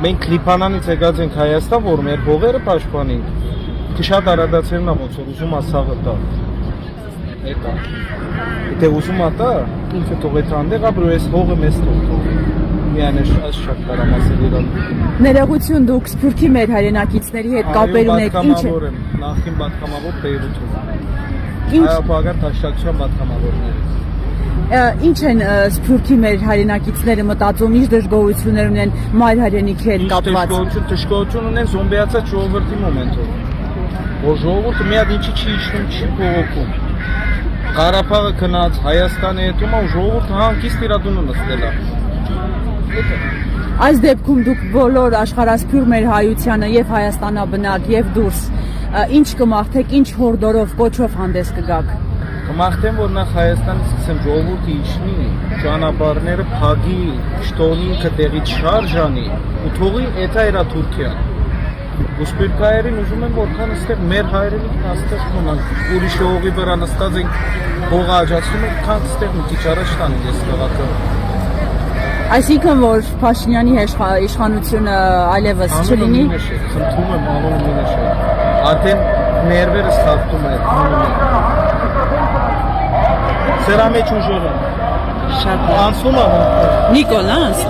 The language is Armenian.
Մենք Լիբանանից եկած ենք Հայաստան, որ մեր հողերը պաշտպանենք։ Շատ արադացերն է ոնց որ ուզում ասաղը տա։ Էտա։ Եթե ուզում ա տա, ինքը թող այդ անդեղ ապրու այս հողը մեզ թող։ Միայն այս շատ կարամ ասել իրան։ Ներողություն դուք Սփյուռքի մեր հայրենակիցների հետ կապեր ունեք, ինչ է։ Նախին պատգամավոր Բեյրութում։ Ինչ Հայապագար Տաշտակցության պատգամավորները։ Ինչ են Սփյուռքի մեր հայրենակիցները մտածում, ինչ դժգոհություններ ունեն մայր հայրենիքի հետ կապված։ Դժգոհություն ունեն զոմբիացած ժողովրդի մոմենտով։ Որ ժողովուրդը մի հատ ինչի չի իջնում, չի փողոքում։ Ղարաբաղը գնաց, Հայաստանը հետում ու ժողովուրդը հանգիստ իր տունը նստել է։ Այս դեպքում դուք բոլոր աշխարհասփյուռ մեր հայությանը եւ Հայաստանաբնակ եւ դուրս ինչ կմաղթեք, ինչ հորդորով, կոչով հանդես կգաք։ Կմաղթեմ, որ նախ Հայաստանից սկսեմ ժողովուրդը իջնի, ճանապարհները փագի, շտոնի ինքը տեղից շարժանի ու թողի էթա իրա Թուրքիան։ Ու սպիրկայերին ուզում եմ որքան այստեղ մեր հայրենիքն այստեղ մնան, ուրիշ հողի վրա նստած ենք հողը աճացնում ենք, քան այստեղ մի քիչ առաջ տանենք այս քաղաքը։ Այսինքն որ Փաշինյանի իշխանությունը այլևս չլինի։ Խնդրում եմ անոնը մի նշել։ Արդեն ներվերս խախտում է։ Սրա մեջ ուժով եմ։ Շատ անցում է։ Նիկոլաս